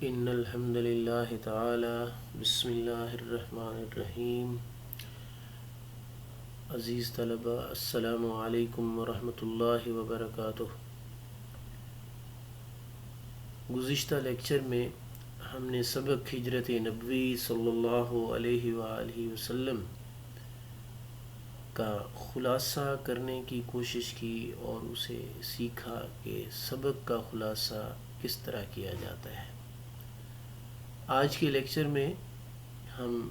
ان الحمد للہ تعالی بسم اللہ الرحمن الرحیم. عزیز طلبہ، السلام علیکم ورحمۃ اللہ وبرکاتہ. گزشتہ لیکچر میں ہم نے سبق ہجرت نبوی صلی اللہ علیہ وآلہ وسلم کا خلاصہ کرنے کی کوشش کی اور اسے سیکھا کہ سبق کا خلاصہ کس طرح کیا جاتا ہے. آج کے لیکچر میں ہم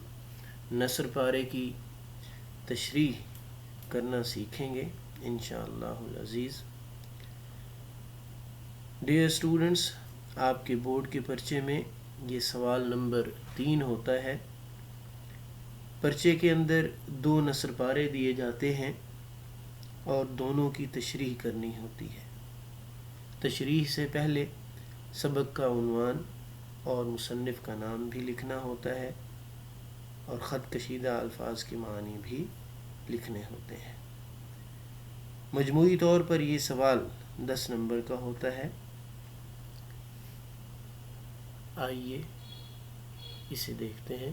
نثر پارے کی تشریح کرنا سیکھیں گے انشاءاللہ العزیز. ڈیئر اسٹوڈنٹس، آپ کے بورڈ کے پرچے میں یہ سوال نمبر 3 ہوتا ہے. پرچے کے اندر 2 نثر پارے دیے جاتے ہیں اور دونوں کی تشریح کرنی ہوتی ہے. تشریح سے پہلے سبق کا عنوان اور مصنف کا نام بھی لکھنا ہوتا ہے اور خط کشیدہ الفاظ کے معنی بھی لکھنے ہوتے ہیں. مجموعی طور پر یہ سوال 10 نمبر کا ہوتا ہے. آئیے اسے دیکھتے ہیں.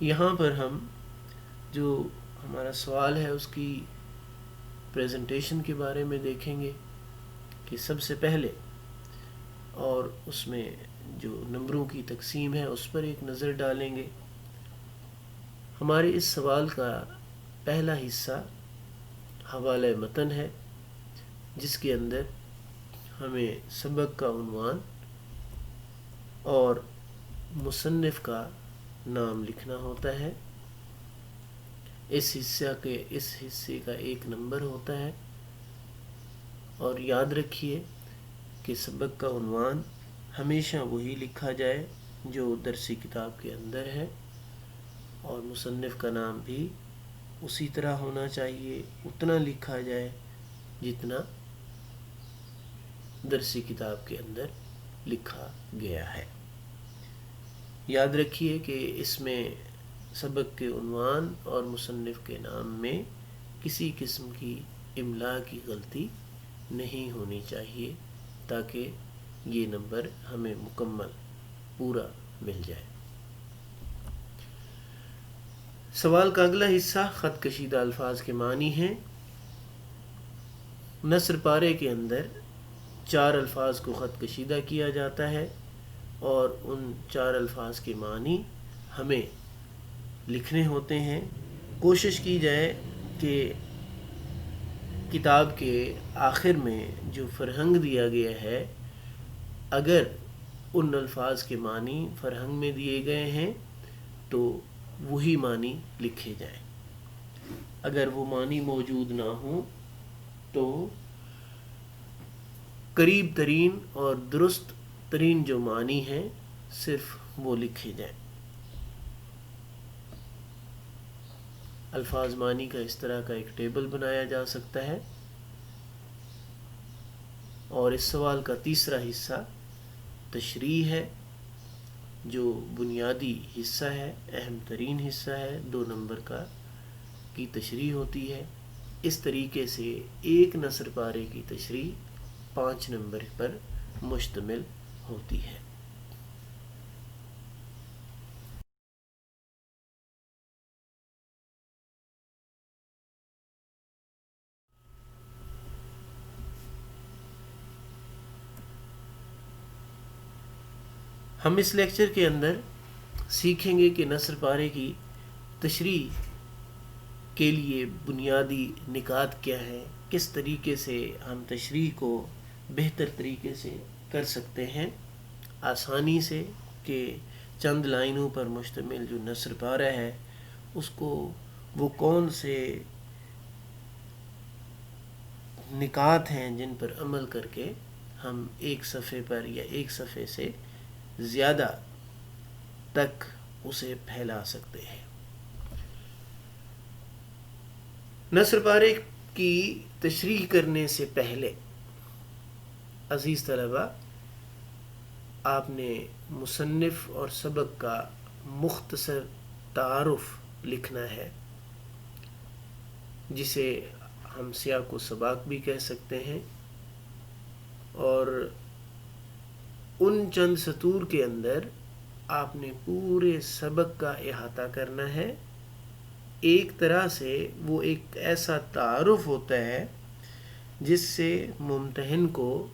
یہاں پر ہم جو ہمارا سوال ہے اس کی پریزنٹیشن کے بارے میں دیکھیں گے کہ سب سے پہلے، اور اس میں جو نمبروں کی تقسیم ہے اس پر ایک نظر ڈالیں گے. ہمارے اس سوال کا پہلا حصہ حوالہ متن ہے جس کے اندر ہمیں سبق کا عنوان اور مصنف کا نام لکھنا ہوتا ہے. اس حصے کا 1 نمبر ہوتا ہے. اور یاد رکھیے کہ سبق کا عنوان ہمیشہ وہی لکھا جائے جو درسی کتاب کے اندر ہے اور مصنف کا نام بھی اسی طرح ہونا چاہیے، اتنا لکھا جائے جتنا درسی کتاب کے اندر لکھا گیا ہے. یاد رکھیے کہ اس میں سبق کے عنوان اور مصنف کے نام میں کسی قسم کی املا کی غلطی نہیں ہونی چاہیے تاکہ یہ نمبر ہمیں مکمل پورا مل جائے. سوال کا اگلا حصہ خط کشیدہ الفاظ کے معنی ہیں. نثر پارے کے اندر 4 الفاظ کو خط کشیدہ کیا جاتا ہے اور ان 4 الفاظ کے معنی ہمیں لکھنے ہوتے ہیں. کوشش کی جائے کہ کتاب کے آخر میں جو فرہنگ دیا گیا ہے، اگر ان الفاظ کے معنی فرہنگ میں دیے گئے ہیں تو وہی معنی لکھے جائیں. اگر وہ معنی موجود نہ ہوں تو قریب ترین اور درست ترین جو معنی ہیں صرف وہ لکھے جائیں. الفاظ معنی کا اس طرح کا ایک ٹیبل بنایا جا سکتا ہے. اور اس سوال کا تیسرا حصہ تشریح ہے جو بنیادی حصہ ہے، اہم ترین حصہ ہے. 2 نمبر کی تشریح ہوتی ہے. اس طریقے سے ایک نثر پارے کی تشریح 5 نمبر پر مشتمل ہوتی ہے. ہم اس لیکچر کے اندر سیکھیں گے کہ نثر پارے کی تشریح کے لیے بنیادی نکات کیا ہے، کس طریقے سے ہم تشریح کو بہتر طریقے سے کر سکتے ہیں آسانی سے، کہ چند لائنوں پر مشتمل جو نثر پارہ ہے اس کو وہ کون سے نکات ہیں جن پر عمل کر کے ہم ایک صفحے پر یا ایک صفحے سے زیادہ تک اسے پھیلا سکتے ہیں. نثر پارے کی تشریح کرنے سے پہلے عزیز طلبہ، آپ نے مصنف اور سبق کا مختصر تعارف لکھنا ہے. جسے ہم سیاق و سباق بھی کہہ سکتے ہیں، اور ان چند سطور کے اندر آپ نے پورے سبق کا احاطہ کرنا ہے۔ ایک طرح سے وہ ایک ایسا تعارف ہوتا ہے جس سے ممتحن کو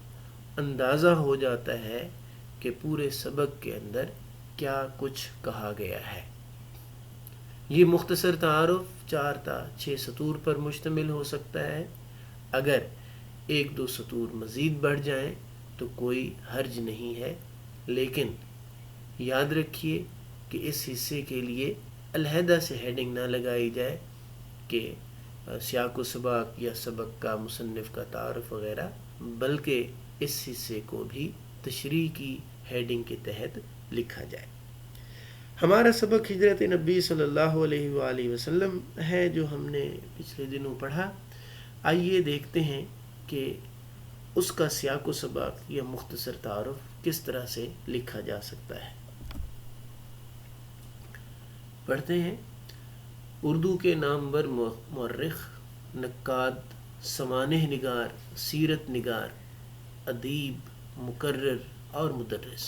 اندازہ ہو جاتا ہے کہ پورے سبق کے اندر کیا کچھ کہا گیا ہے۔ یہ مختصر تعارف 4 تا 6 سطور پر مشتمل ہو سکتا ہے۔ اگر 1-2 سطور مزید بڑھ جائیں تو کوئی حرج نہیں ہے، لیکن یاد رکھیے کہ اس حصے کے لیے علیحدہ سے ہیڈنگ نہ لگائی جائے کہ سیاق و سباق یا سبق کا مصنف کا تعارف وغیرہ، بلکہ اس حصے کو بھی تشریح کی ہیڈنگ کے تحت لکھا جائے۔ ہمارا سبق ہجرت نبی صلی اللہ علیہ وآلہ وسلم ہے، جو ہم نے پچھلے دنوں پڑھا۔ آئیے دیکھتے ہیں کہ اس کا سیاق و سباق یا مختصر تعارف کس طرح سے لکھا جا سکتا ہے۔ پڑھتے ہیں۔ اردو کے نامور مورخ، نقاد، سوانح نگار، سیرت نگار، ادیب، مقرر اور مدرس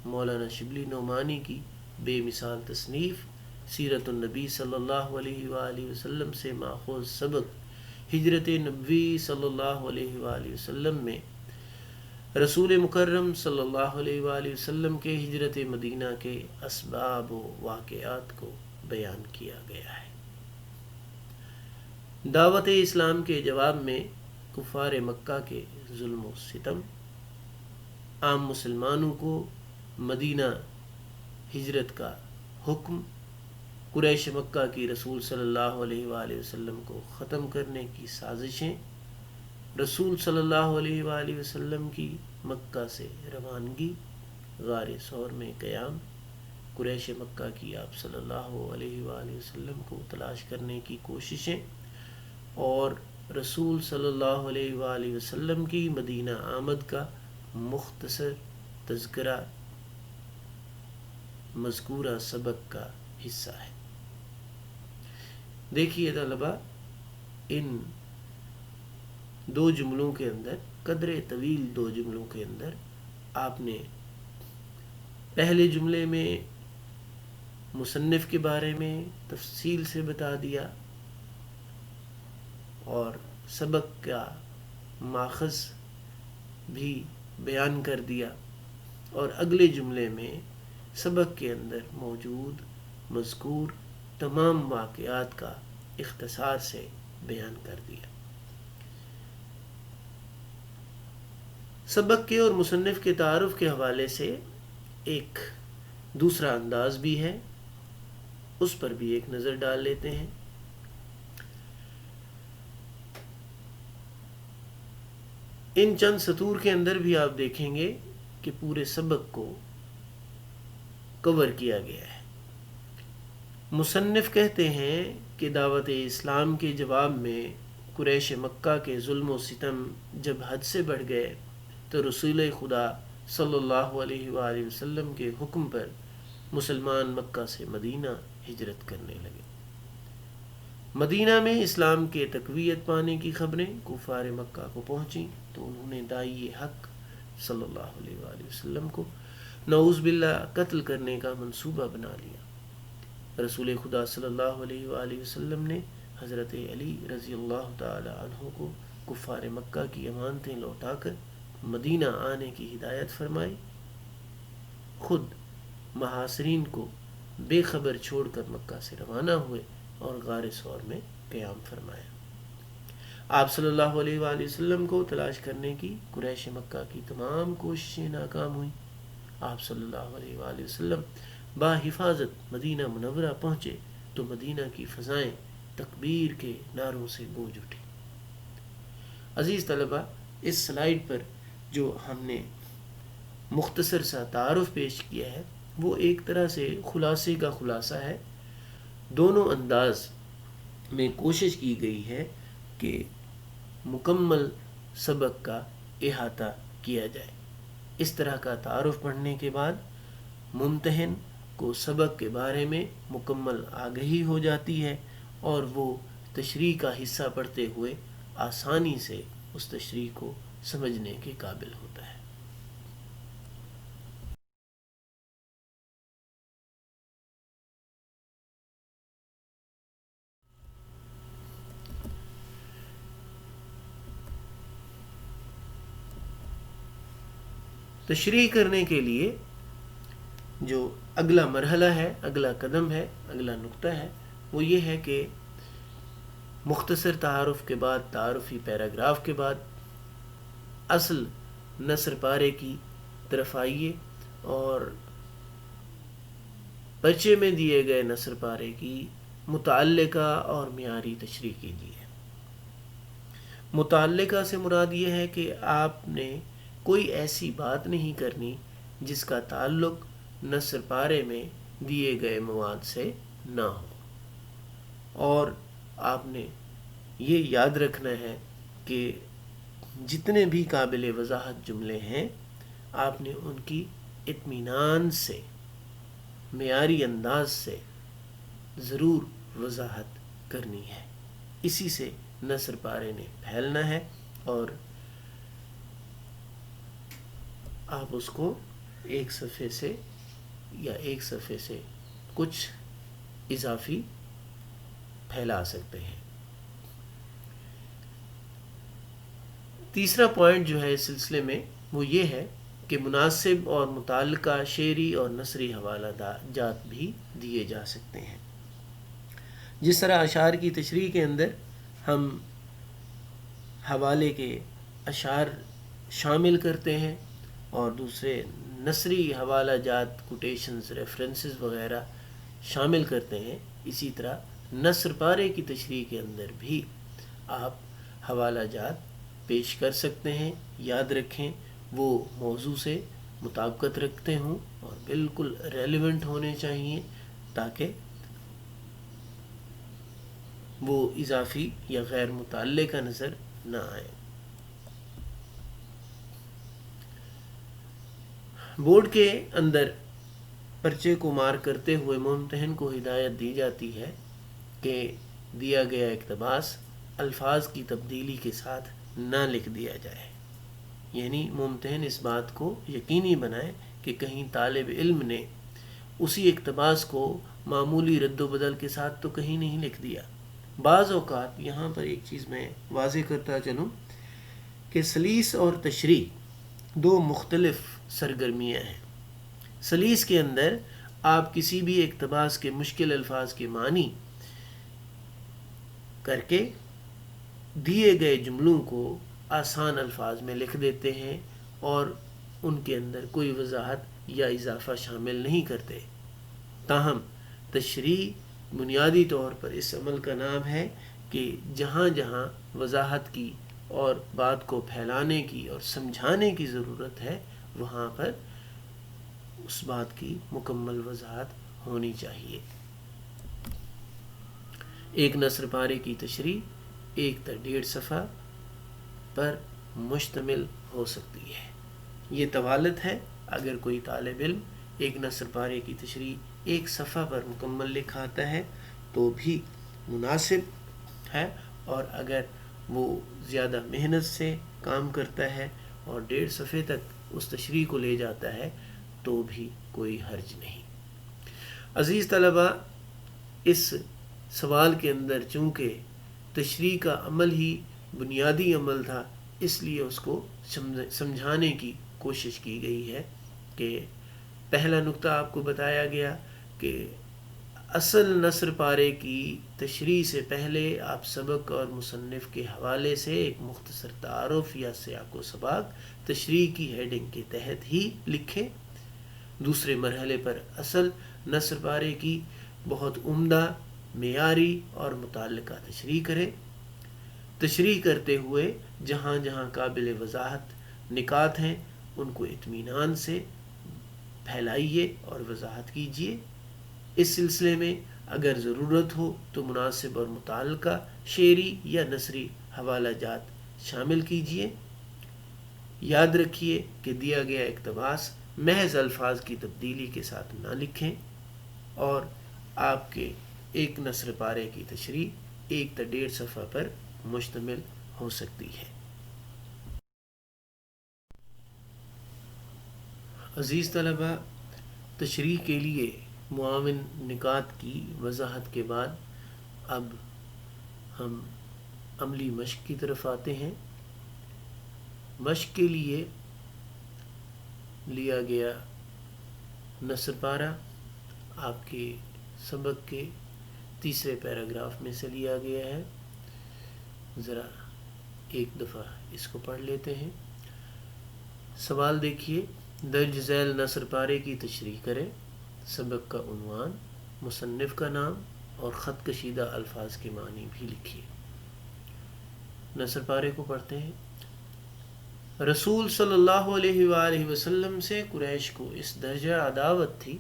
مولانا شبلی نعمانی کی بے مثال تصنیف سیرت النبی صلی اللہ علیہ وآلہ وسلم سے ماخوذ سبق ہجرت نبی صلی اللہ علیہ وآلہ وسلم میں رسول مکرم صلی اللہ علیہ وآلہ وسلم کے ہجرت مدینہ کے اسباب و واقعات کو بیان کیا گیا ہے۔ دعوت اسلام کے جواب میں کفار مکہ کے ظلم و ستم، عام مسلمانوں کو مدینہ ہجرت کا حکم، قریش مکہ کی رسول صلی اللہ علیہ وآلہ وسلم کو ختم کرنے کی سازشیں، رسول صلی اللہ علیہ وآلہ وسلم کی مکہ سے روانگی، غار ثور میں قیام، قریش مکہ کی آپ صلی اللہ علیہ وآلہ وسلم کو تلاش کرنے کی کوششیں، اور رسول صلی اللہ علیہ وآلہ وسلم کی مدینہ آمد کا مختصر تذکرہ مذکورہ سبق کا حصہ ہے۔ دیکھیے طلبہ، ان 2 جملوں کے اندر، قدر طویل 2 جملوں کے اندر، آپ نے پہلے جملے میں مصنف کے بارے میں تفصیل سے بتا دیا اور سبق کا ماخذ بھی بیان کر دیا، اور اگلے جملے میں سبق کے اندر موجود مذکور تمام واقعات کا اختصار سے بیان کر دیا۔ سبق کے اور مصنف کے تعارف کے حوالے سے ایک دوسرا انداز بھی ہے، اس پر بھی ایک نظر ڈال لیتے ہیں۔ ان چند سطور کے اندر بھی آپ دیکھیں گے کہ پورے سبق کو کور کیا گیا ہے۔ مصنف کہتے ہیں کہ دعوت اسلام کے جواب میں قریش مکہ کے ظلم و ستم جب حد سے بڑھ گئے تو رسول خدا صلی اللہ علیہ وآلہ وسلم کے حکم پر مسلمان مکہ سے مدینہ ہجرت کرنے لگے۔ مدینہ میں اسلام کے تقویت پانے کی خبریں کفار مکہ کو پہنچیں تو انہوں نے داعی حق صلی اللہ علیہ وآلہ وسلم کو نعوذ باللہ قتل کرنے کا منصوبہ بنا لیا۔ رسول خدا صلی اللہ علیہ وآلہ وسلم نے حضرت علی رضی اللہ تعالی عنہ کو کفار مکہ کی امانتیں لوٹا کر مدینہ آنے کی ہدایت فرمائی، خود محاصرین کو بے خبر چھوڑ کر مکہ سے روانہ ہوئے اور غار ثور میں قیام فرمایا۔ آپ صلی اللہ علیہ وآلہ وسلم کو تلاش کرنے کی قریش مکہ کی تمام کوششیں ناکام ہوئیں۔ آپ صلی اللہ علیہ وآلہ وسلم باحفاظت مدینہ منورہ پہنچے تو مدینہ کی فضائیں تکبیر کے نعروں سے گونج اٹھی۔ عزیز طلبہ، اس سلائیڈ پر جو ہم نے مختصر سا تعارف پیش کیا ہے وہ ایک طرح سے خلاصے کا خلاصہ ہے۔ دونوں انداز میں کوشش کی گئی ہے کہ مکمل سبق کا احاطہ کیا جائے۔ اس طرح کا تعارف پڑھنے کے بعد ممتحن کو سبق کے بارے میں مکمل آگہی ہو جاتی ہے اور وہ تشریح کا حصہ پڑھتے ہوئے آسانی سے اس تشریح کو سمجھنے کے قابل ہوتا ہے۔ تشریح کرنے کے لیے جو اگلا مرحلہ ہے، اگلا قدم ہے، اگلا نقطہ ہے، وہ یہ ہے کہ مختصر تعارف کے بعد، تعارفی پیراگراف کے بعد اصل نثر پارے کی طرف آئیے اور پرچے میں دیے گئے نثر پارے کی متعلقہ اور معیاری تشریح کیجیے۔ متعلقہ سے مراد یہ ہے کہ آپ نے کوئی ایسی بات نہیں کرنی جس کا تعلق نثر پارے میں دیے گئے مواد سے نہ ہو، اور آپ نے یہ یاد رکھنا ہے کہ جتنے بھی قابل وضاحت جملے ہیں آپ نے ان کی اطمینان سے، معیاری انداز سے ضرور وضاحت کرنی ہے۔ اسی سے نثر پارے نے پھیلنا ہے اور آپ اس کو ایک صفحے سے یا ایک صفحے سے کچھ اضافی پھیلا سکتے ہیں۔ تیسرا پوائنٹ جو ہے اس سلسلے میں وہ یہ ہے کہ مناسب اور متعلقہ شعری اور نثری حوالہ جات بھی دیے جا سکتے ہیں۔ جس طرح اشعار کی تشریح کے اندر ہم حوالے کے اشعار شامل کرتے ہیں اور دوسرے نثری حوالہ جات، کوٹیشنز، ریفرنسز وغیرہ شامل کرتے ہیں، اسی طرح نثر پارے کی تشریح کے اندر بھی آپ حوالہ جات پیش کر سکتے ہیں۔ یاد رکھیں وہ موضوع سے مطابقت رکھتے ہوں اور بالکل ریلیونٹ ہونے چاہیے تاکہ وہ اضافی یا غیر متعلقہ نظر نہ آئے۔ بورڈ کے اندر پرچے کو مارک کرتے ہوئے ممتحن کو ہدایت دی جاتی ہے کہ دیا گیا اقتباس الفاظ کی تبدیلی کے ساتھ نہ لکھ دیا جائے، یعنی ممتحن اس بات کو یقینی بنائے کہ کہیں طالب علم نے اسی اقتباس کو معمولی رد و بدل کے ساتھ تو کہیں نہیں لکھ دیا۔ بعض اوقات یہاں پر ایک چیز میں واضح کرتا چلوں کہ سلیس اور تشریح دو مختلف سرگرمیاں ہیں۔ سلیس کے اندر آپ کسی بھی اقتباس کے مشکل الفاظ کے معنی کر کے دیے گئے جملوں کو آسان الفاظ میں لکھ دیتے ہیں اور ان کے اندر کوئی وضاحت یا اضافہ شامل نہیں کرتے۔ تاہم تشریح بنیادی طور پر اس عمل کا نام ہے کہ جہاں جہاں وضاحت کی اور بات کو پھیلانے کی اور سمجھانے کی ضرورت ہے وہاں پر اس بات کی مکمل وضاحت ہونی چاہیے۔ ایک نثر پارے کی تشریح 1 تا 1.5 صفحہ پر مشتمل ہو سکتی ہے۔ یہ طوالت ہے۔ اگر کوئی طالب علم ایک نثر پارے کی تشریح 1 صفحہ پر مکمل لکھاتا ہے تو بھی مناسب ہے، اور اگر وہ زیادہ محنت سے کام کرتا ہے اور 1.5 صفحے تک اس تشریح کو لے جاتا ہے تو بھی کوئی حرج نہیں۔ عزیز طلبہ، اس سوال کے اندر چونکہ تشریح کا عمل ہی بنیادی عمل تھا، اس لیے اس کو سمجھانے کی کوشش کی گئی ہے کہ پہلا نقطہ آپ کو بتایا گیا کہ اصل نثر پارے کی تشریح سے پہلے آپ سبق اور مصنف کے حوالے سے ایک مختصر تعارف یا سیاق و سباق تشریح کی ہیڈنگ کے تحت ہی لکھیں۔ دوسرے مرحلے پر اصل نثر پارے کی بہت عمدہ، معیاری اور متعلقہ تشریح کریں۔ تشریح کرتے ہوئے جہاں جہاں قابل وضاحت نکات ہیں ان کو اطمینان سے پھیلائیے اور وضاحت کیجیے۔ اس سلسلے میں اگر ضرورت ہو تو مناسب اور متعلقہ شعری یا نثری حوالہ جات شامل کیجیے۔ یاد رکھیے کہ دیا گیا اقتباس محض الفاظ کی تبدیلی کے ساتھ نہ لکھیں، اور آپ کے ایک نثر پارے کی تشریح 1 تا 1.5 صفحہ پر مشتمل ہو سکتی ہے۔ عزیز طلبہ، تشریح کے لیے معاون نکات کی وضاحت کے بعد اب ہم عملی مشق کی طرف آتے ہیں۔ مشق کے لیے لیا گیا نثر پارہ آپ کے سبق کے 3 پیراگراف میں سے لیا گیا ہے۔ ذرا ایک دفعہ اس کو پڑھ لیتے ہیں۔ سوال دیکھیے، درج ذیل نثر پارے کی تشریح کریں۔ سبق کا عنوان، مصنف کا نام اور خط کشیدہ الفاظ کے معنی بھی لکھیے۔ نثر پارے کو پڑھتے ہیں۔ رسول صلی اللہ علیہ وآلہ وسلم سے قریش کو اس درجہ عداوت تھی،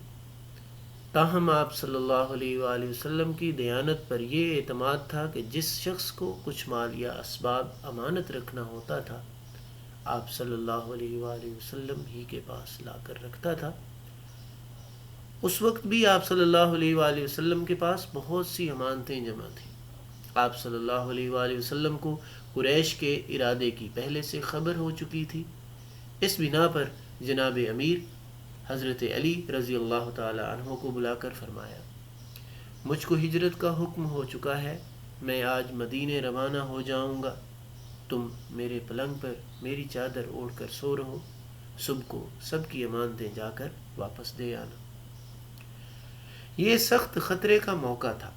تاہم آپ صلی اللہ علیہ وآلہ وسلم کی دیانت پر یہ اعتماد تھا کہ جس شخص کو کچھ مال یا اسباب امانت رکھنا ہوتا تھا، آپ صلی اللہ علیہ وآلہ وسلم ہی کے پاس لا کر رکھتا تھا۔ اس وقت بھی آپ صلی اللہ علیہ وآلہ وسلم کے پاس بہت سی امانتیں جمع تھیں۔ آپ صلی اللہ علیہ وآلہ وسلم کو قریش کے ارادے کی پہلے سے خبر ہو چکی تھی۔ اس بنا پر جناب امیر حضرت علی رضی اللہ تعالی عنہ کو بلا کر فرمایا، مجھ کو ہجرت کا حکم ہو چکا ہے، میں آج مدینے روانہ ہو جاؤں گا، تم میرے پلنگ پر میری چادر اوڑھ کر سو رہو، صبح کو سب کی امانتیں جا کر واپس دے آنا۔ یہ سخت خطرے کا موقع تھا۔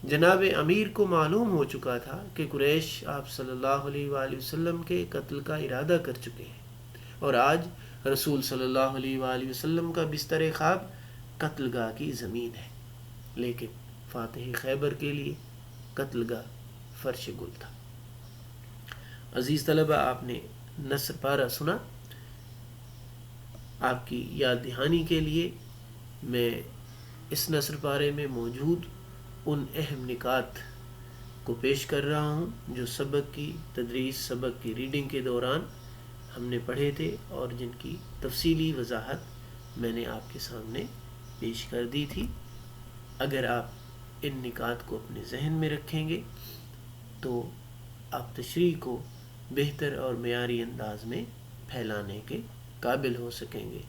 جناب امیر کو معلوم ہو چکا تھا کہ قریش آپ صلی اللہ علیہ وآلہ وسلم کے قتل کا ارادہ کر چکے ہیں، اور آج رسول صلی اللہ علیہ وآلہ وسلم کا بستر خواب قتل گاہ کی زمین ہے، لیکن فاتح خیبر کے لیے قتل گاہ فرش گل تھا۔ عزیز طلبہ، آپ نے نثر پارہ سنا۔ آپ کی یاد دہانی کے لیے میں اس نثر پارے میں موجود ان اہم نکات کو پیش کر رہا ہوں جو سبق کی تدریس، سبق کی ریڈنگ کے دوران ہم نے پڑھے تھے، اور جن کی تفصیلی وضاحت میں نے آپ کے سامنے پیش کر دی تھی۔ اگر آپ ان نکات کو اپنے ذہن میں رکھیں گے تو آپ تشریح کو بہتر اور معیاری انداز میں پھیلانے کے قابل ہو سکیں گے۔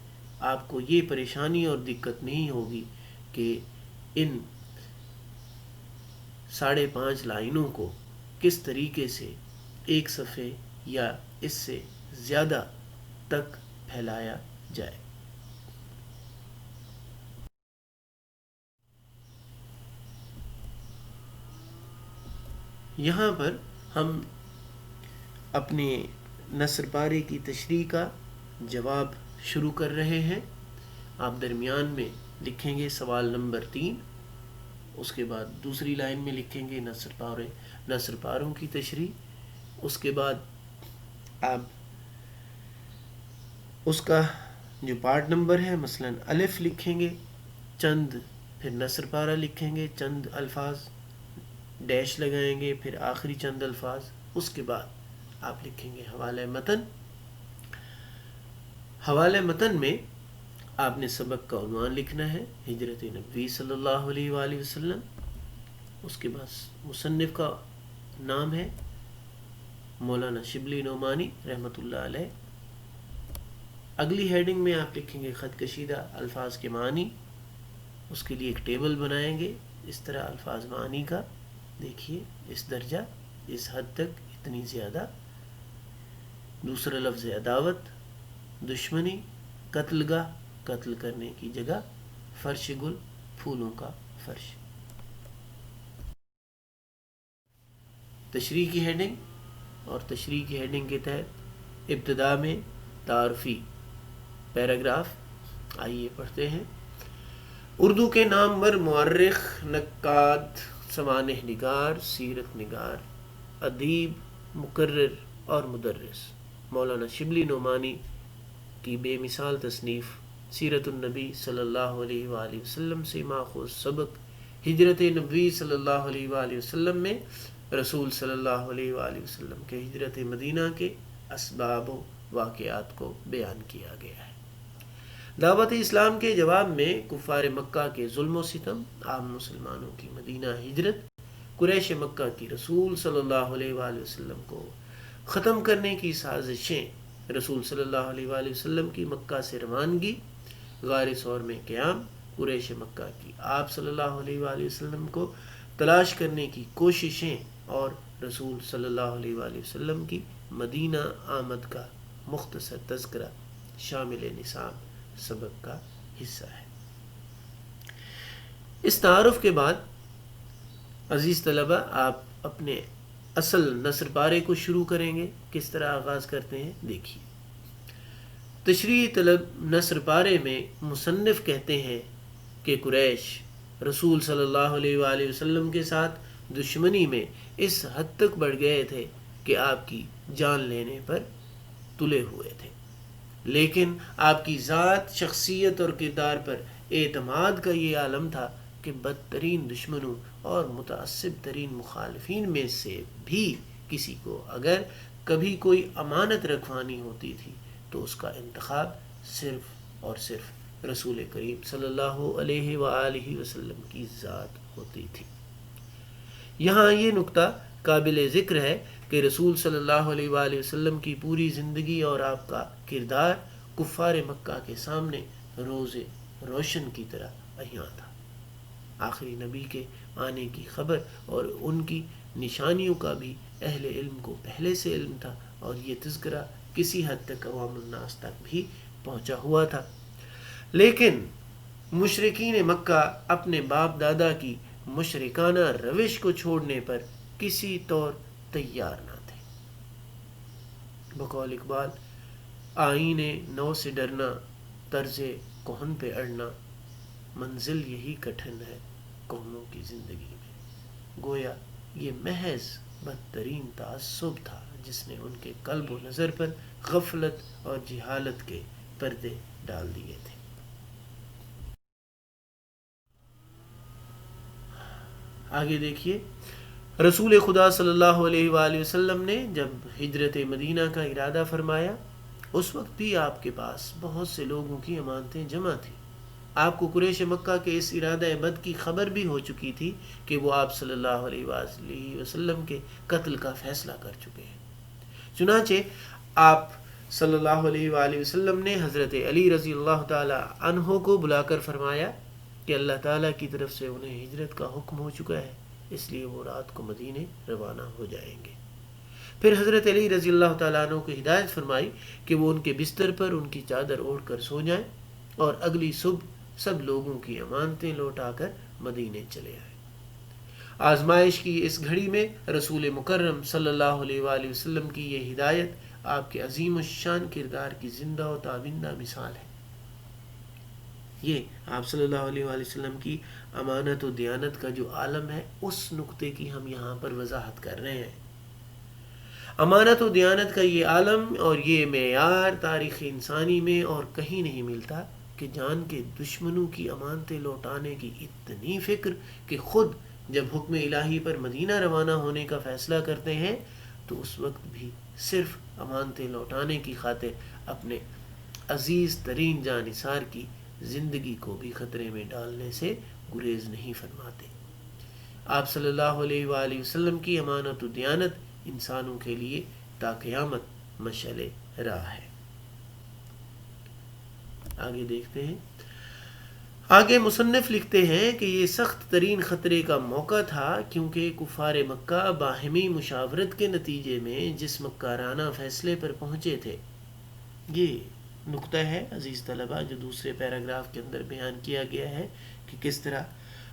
آپ کو یہ پریشانی اور دقت نہیں ہوگی کہ ان 5.5 لائنوں کو کس طریقے سے ایک صفحے یا اس سے زیادہ تک پھیلایا جائے۔ یہاں پر ہم اپنے نثر پارے کی تشریح کا جواب شروع کر رہے ہیں۔ آپ درمیان میں لکھیں گے سوال نمبر 3، اس کے بعد دوسری لائن میں لکھیں گے نثر پاروں کی تشریح، اس کے بعد آپ اس کا جو پارٹ نمبر ہے مثلا الف لکھیں گے، چند پھر نثر پارہ لکھیں گے، چند الفاظ ڈیش لگائیں گے، پھر آخری چند الفاظ، اس کے بعد آپ لکھیں گے حوالہ متن۔ حوالہ متن میں آپ نے سبق کا عنوان لکھنا ہے، ہجرت نبوی صلی اللہ علیہ وآلہ وسلم، اس کے بعد مصنف کا نام ہے مولانا شبلی نعمانی رحمۃ اللہ علیہ۔ اگلی ہیڈنگ میں آپ لکھیں گے خط کشیدہ الفاظ کے معنی، اس کے لیے ایک ٹیبل بنائیں گے اس طرح الفاظ معنی کا، دیکھیے اس درجہ، اس حد تک، اتنی زیادہ۔ دوسرا لفظ عداوت، دشمنی، قتل گاہ، قتل کرنے کی جگہ، فرش گل، پھولوں کا فرش۔ تشریح کی ہیڈنگ، اور تشریح کی ہیڈنگ کے تحت ابتدا میں تعارفی پیراگراف، آئیے پڑھتے ہیں۔ اردو کے نامور مورخ، نقاد، سوانح نگار، سیرت نگار، ادیب، مقرر اور مدرس مولانا شبلی نعمانی کی بے مثال تصنیف سیرت النبی صلی اللہ علیہ وآلہ وسلم سے ماخوذ سبق ہجرت نبوی صلی اللہ علیہ وآلہ وسلم میں رسول صلی اللہ علیہ وآلہ وسلم کے ہجرت مدینہ کے اسباب و واقعات کو بیان کیا گیا ہے۔ دعوت اسلام کے جواب میں کفار مکہ کے ظلم و ستم، عام مسلمانوں کی مدینہ ہجرت، قریش مکہ کی رسول صلی اللہ علیہ وآلہ وسلم کو ختم کرنے کی سازشیں، رسول صلی اللہ علیہ وآلہ وسلم کی مکہ سے روانگی، غار ثور میں قیام، قریش مکہ کی آپ صلی اللہ علیہ وآلہ وسلم کو تلاش کرنے کی کوششیں، اور رسول صلی اللہ علیہ وآلہ وسلم کی مدینہ آمد کا مختصر تذکرہ شامل نصاب سبق کا حصہ ہے۔ اس تعارف کے بعد عزیز طلبہ، آپ اپنے اصل نثر پارے کو شروع کریں گے۔ کس طرح آغاز کرتے ہیں دیکھیے۔ تشریح طلب نثر پارے میں مصنف کہتے ہیں کہ قریش رسول صلی اللہ علیہ وآلہ وسلم کے ساتھ دشمنی میں اس حد تک بڑھ گئے تھے کہ آپ کی جان لینے پر تلے ہوئے تھے، لیکن آپ کی ذات، شخصیت اور کردار پر اعتماد کا یہ عالم تھا کہ بدترین دشمنوں اور متعصب ترین مخالفین میں سے بھی کسی کو اگر کبھی کوئی امانت رکھوانی ہوتی تھی تو اس کا انتخاب صرف اور صرف رسول کریم صلی اللہ علیہ وآلہ وسلم کی ذات ہوتی تھی۔ یہاں یہ نکتہ قابل ذکر ہے کہ رسول صلی اللہ علیہ وآلہ وسلم کی پوری زندگی اور آپ کا کردار کفار مکہ کے سامنے روز روشن کی طرح عیاں تھا۔ آخری نبی کے آنے کی خبر اور ان کی نشانیوں کا بھی اہل علم کو پہلے سے علم تھا، اور یہ تذکرہ کسی حد تک عوام الناس تک بھی پہنچا ہوا تھا، لیکن مشرکین مکہ اپنے باپ دادا کی مشرکانہ روش کو چھوڑنے پر کسی طور تیار نہ تھے۔ بقول اقبال، آئین نو سے ڈرنا، طرز کہن پہ اڑنا، منزل یہی کٹھن ہے قوموں کی زندگی میں۔ گویا یہ محض بدترین تعصب تھا جس نے ان کے قلب و نظر پر غفلت اور جہالت کے پردے ڈال دیے تھے۔ آگے دیکھیے، رسول خدا صلی اللہ علیہ وآلہ وسلم نے جب ہجرت مدینہ کا ارادہ فرمایا، اس وقت بھی آپ کے پاس بہت سے لوگوں کی امانتیں جمع تھیں۔ آپ کو قریش مکہ کے اس ارادہ بد کی خبر بھی ہو چکی تھی کہ وہ آپ صلی اللہ علیہ وآلہ وسلم کے قتل کا فیصلہ کر چکے ہیں۔ چنانچہ آپ صلی اللہ علیہ وآلہ وسلم نے حضرت علی رضی اللہ تعالی عنہ کو بلا کر فرمایا کہ اللہ تعالیٰ کی طرف سے انہیں ہجرت کا حکم ہو چکا ہے، اس لیے وہ رات کو مدینے روانہ ہو جائیں گے۔ پھر حضرت علی رضی اللہ تعالیٰ عنہ کو ہدایت فرمائی کہ وہ ان کے بستر پر ان کی چادر اوڑھ کر سو جائیں، اور اگلی صبح سب لوگوں کی امانتیں لوٹا کر مدینے چلے آئے۔ آزمائش کی اس گھڑی میں رسول مکرم صلی اللہ علیہ وآلہ وسلم کی یہ ہدایت آپ کے عظیم الشان کردار کی زندہ و تابندہ مثال ہے۔ یہ آپ صلی اللہ علیہ وآلہ وسلم کی امانت و دیانت کا جو عالم ہے، اس نقطے کی ہم یہاں پر وضاحت کر رہے ہیں۔ امانت و دیانت کا یہ عالم اور یہ معیار تاریخ انسانی میں اور کہیں نہیں ملتا کہ جان کے دشمنوں کی امانتیں لوٹانے کی اتنی فکر کہ خود جب حکم الہی پر مدینہ روانہ ہونے کا فیصلہ کرتے ہیں تو اس وقت بھی صرف امانتیں لوٹانے کی خاطر اپنے عزیز ترین جانثار کی زندگی کو بھی خطرے میں ڈالنے سے گریز نہیں فرماتے۔ آپ صلی اللہ علیہ وآلہ وسلم کی امانت و دیانت انسانوں کے لیے تا قیامت مشعل راہ ہے۔ آگے دیکھتے ہیں۔ آگے مصنف لکھتے ہیں کہ یہ سخت ترین خطرے کا موقع تھا، کیونکہ کفار مکہ باہمی مشاورت کے نتیجے میں جس مکارانہ فیصلے پر پہنچے تھے۔ یہ نقطہ ہے عزیز طلبہ جو دوسرے پیراگراف کے اندر بیان کیا گیا ہے کہ کس طرح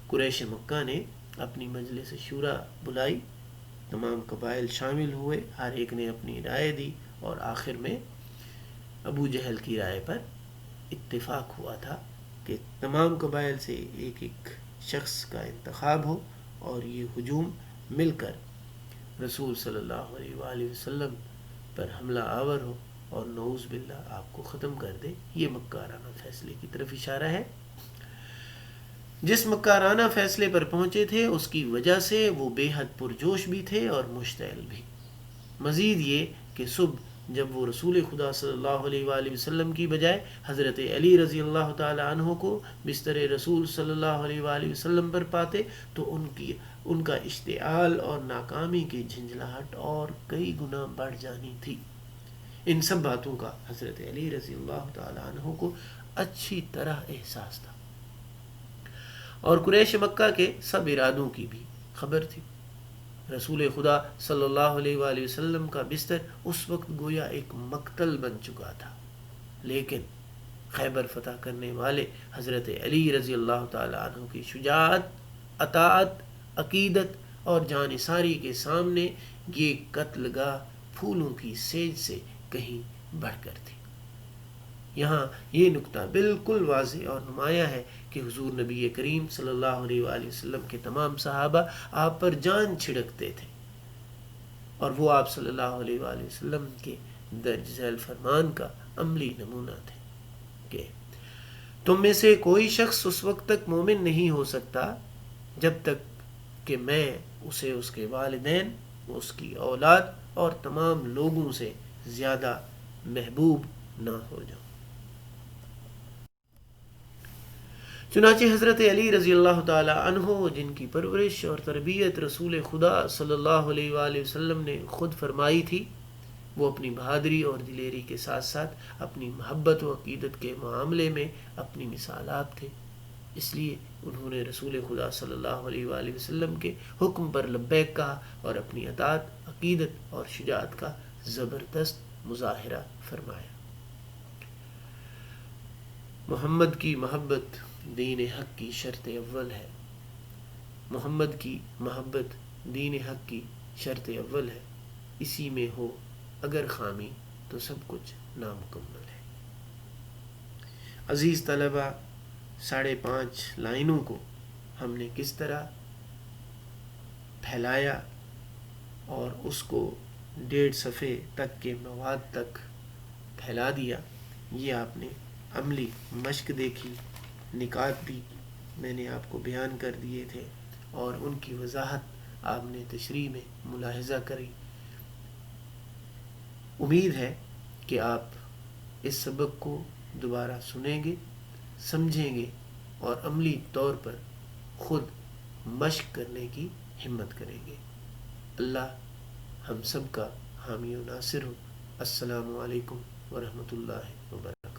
قریش مکہ نے اپنی مجلس شورا بلائی، تمام قبائل شامل ہوئے، ہر ایک نے اپنی رائے دی، اور آخر میں ابو جہل کی رائے پر اتفاق ہوا تھا کہ تمام قبائل سے ایک ایک شخص کا انتخاب ہو اور یہ ہجوم مل کر رسول صلی اللہ علیہ وآلہ وسلم پر حملہ آور ہو اور نعوذ باللہ آپ کو ختم کر دے۔ یہ مکارانہ فیصلے کی طرف اشارہ ہے۔ جس مکارانہ فیصلے پر پہنچے تھے اس کی وجہ سے وہ بے حد پرجوش بھی تھے اور مشتعل بھی۔ مزید یہ کہ صبح جب وہ رسول خدا صلی اللہ علیہ وآلہ وسلم کی بجائے حضرت علی رضی اللہ تعالی عنہ کو بستر رسول صلی اللہ علیہ وآلہ وسلم پر پاتے تو ان کا اشتعال اور ناکامی کی جھنجھلاہٹ اور کئی گنا بڑھ جانی تھی۔ ان سب باتوں کا حضرت علی رضی اللہ تعالی عنہ کو اچھی طرح احساس تھا، اور قریش مکہ کے سب ارادوں کی بھی خبر تھی۔ رسول خدا صلی اللہ علیہ وآلہ وسلم کا بستر اس وقت گویا ایک مقتل بن چکا تھا، لیکن خیبر فتح کرنے والے حضرت علی رضی اللہ تعالی عنہ کی شجاعت، اطاعت، عقیدت اور جانثاری کے سامنے یہ قتل گاہ پھولوں کی سیج سے کہیں بڑھ کر تھی۔ یہاں یہ نکتہ بالکل واضح اور نمایاں ہے کہ حضور نبی کریم صلی اللہ علیہ وآلہ وسلم کے تمام صحابہ آپ پر جان چھڑکتے تھے، اور وہ آپ صلی اللہ علیہ وآلہ وسلم کے درج ذیل فرمان کا عملی نمونہ تھے کہ تم میں سے کوئی شخص اس وقت تک مومن نہیں ہو سکتا جب تک کہ میں اسے اس کے والدین، اس کی اولاد اور تمام لوگوں سے زیادہ محبوب نہ ہو جاؤں۔ چنانچہ حضرت علی رضی اللہ تعالی عنہ، جن کی پرورش اور تربیت رسول خدا صلی اللہ علیہ وآلہ وسلم نے خود فرمائی تھی، وہ اپنی بہادری اور دلیری کے ساتھ ساتھ اپنی محبت و عقیدت کے معاملے میں اپنی مثال آپ تھے۔ اس لیے انہوں نے رسول خدا صلی اللہ علیہ وآلہ وسلم کے حکم پر لبیک کہا اور اپنی اطاعت، عقیدت اور شجاعت کا زبردست مظاہرہ فرمایا۔ محمد کی محبت دین حق کی شرط اول ہے۔ محمد کی محبت دین حق کی شرط اول ہے، اسی میں ہو اگر خامی تو سب کچھ نامکمل ہے۔ عزیز طلبہ، 5.5 لائنوں کو ہم نے کس طرح پھیلایا اور اس کو 1.5 صفحے تک کے مواد تک پھیلا دیا، یہ آپ نے عملی مشق دیکھی، نکات بھی میں نے آپ کو بیان کر دیے تھے اور ان کی وضاحت آپ نے تشریح میں ملاحظہ کری۔ امید ہے کہ آپ اس سبق کو دوبارہ سنیں گے، سمجھیں گے اور عملی طور پر خود مشق کرنے کی ہمت کریں گے۔ اللہ ہم سب کا حامی و ناصر ہو۔ السلام علیکم ورحمۃ اللہ وبرکاتہ۔